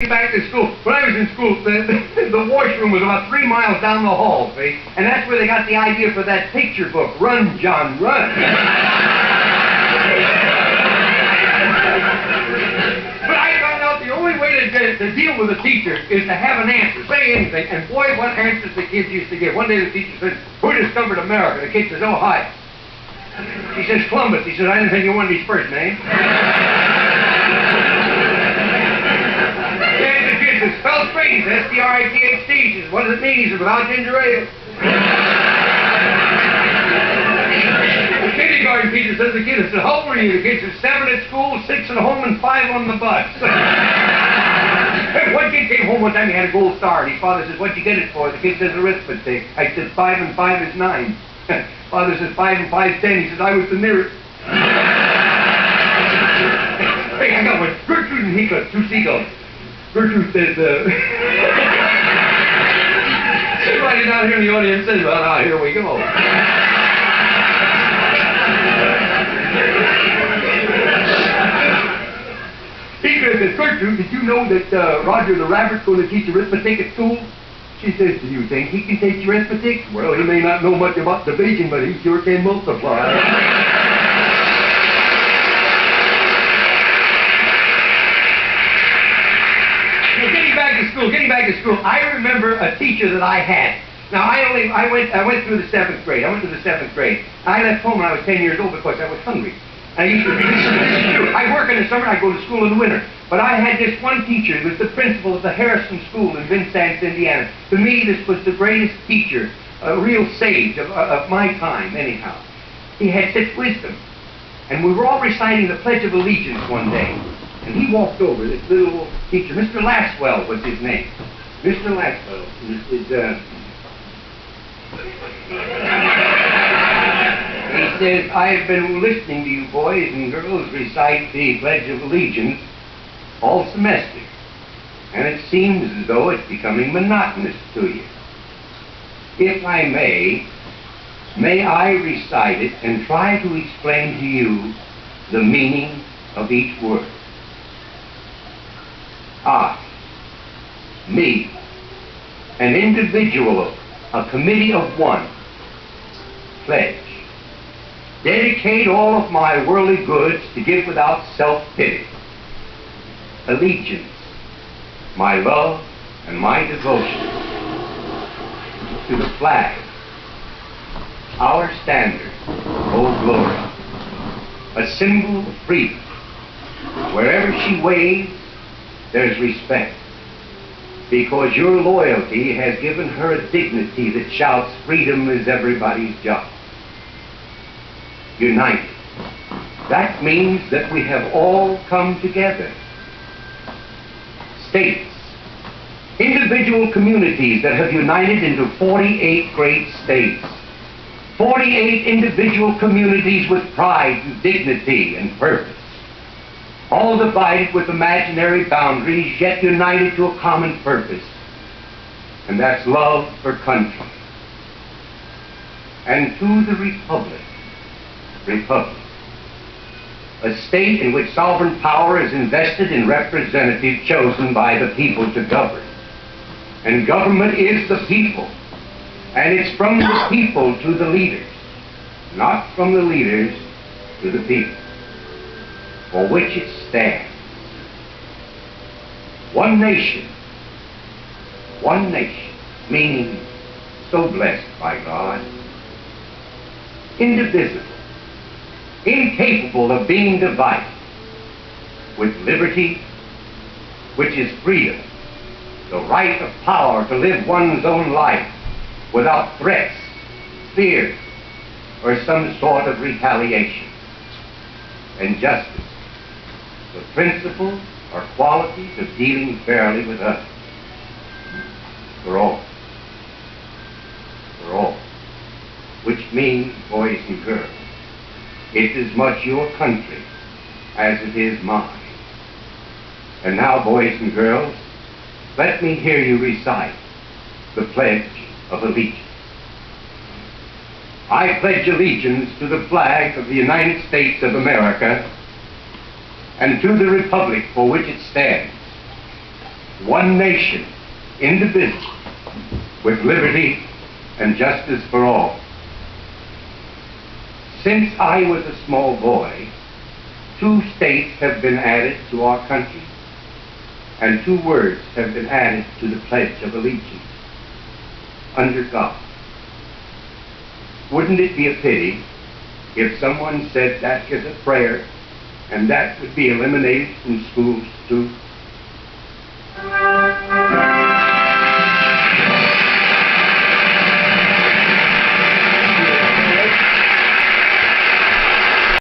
Back to school. When I was in school, the washroom was about 3 miles down the hall, see? And that's where they got the idea for that picture book, Run, John, Run. But I found out the only way to deal with a teacher is to have an answer, say anything. And boy, what answers the kids used to give. One day the teacher said, "Who discovered America?" The kid says, "Oh, hi." He says, "Columbus." He says, "I didn't think you wanted his first name." Spell springs, S-P-R-I-T-H-T. She says, "What does it mean?" He says, "Without ginger ale." The kindergarten teacher says to the kid, "How old were you?" The kid says, 7 at school, 6 at home, and 5 on the bus. One kid came home one time, he had a gold star, and his father says, "What'd you get it for?" The kid says, "Arithmetic." I said, 5 and 5 is 9. Father says, 5 and 5 is 10. He says, "I was the nearest." Hey, I got one. Gertrude and Heathcliff, 2 seagulls. Gertrude says, somebody down here in the audience says, "Well, now, here we go." Heathcliff says, "Gertrude, did you know that Roger the Rabbit's going to teach arithmetic at school?" She says, "Do you think he can teach arithmetic?" "Well, he may not know much about division, but he sure can multiply." Getting back to school, I remember a teacher that I had. Now, I went through the 7th grade. I went to the 7th grade. I left home when I was 10 years old because I was hungry. I used to, I work in the summer, I go to school in the winter. But I had this one teacher who was the principal of the Harrison School in Vincennes, Indiana. To me, this was the greatest teacher, a real sage of my time, anyhow. He had such wisdom. And we were all reciting the Pledge of Allegiance one day. And he walked over, this little teacher, Mr. Lasswell was his name. Mr. Lasswell he says, "I've been listening to you boys and girls recite the Pledge of Allegiance all semester, and it seems as though it's becoming monotonous to you. If I may I recite it and try to explain to you the meaning of each word. I, me, an individual, a committee of one, pledge, dedicate all of my worldly goods to give without self-pity, allegiance, my love and my devotion to the flag, our standard, oh glory, a symbol of freedom. Wherever she waves, there's respect, because your loyalty has given her a dignity that shouts, freedom is everybody's job. United. That means that we have all come together. States, individual communities that have united into 48 great states. 48 individual communities with pride and dignity and purpose. All divided with imaginary boundaries, yet united to a common purpose, and that's love for country. And to the Republic, a state in which sovereign power is invested in representatives chosen by the people to govern. And government is the people, and it's from the people to the leaders, not from the leaders to the people, for which it stands. One nation, meaning so blessed by God, indivisible, incapable of being divided, with liberty, which is freedom, the right of power to live one's own life without threats, fear, or some sort of retaliation, and justice, the principles or qualities of dealing fairly with others. For all. Which means, boys and girls, it's as much your country as it is mine. And now, boys and girls, let me hear you recite the Pledge of Allegiance. I pledge allegiance to the flag of the United States of America and to the republic for which it stands, one nation, indivisible, with liberty and justice for all. Since I was a small boy, 2 states have been added to our country, and 2 words have been added to the Pledge of Allegiance: under God. Wouldn't it be a pity if someone said that is a prayer, and that would be eliminated from schools too?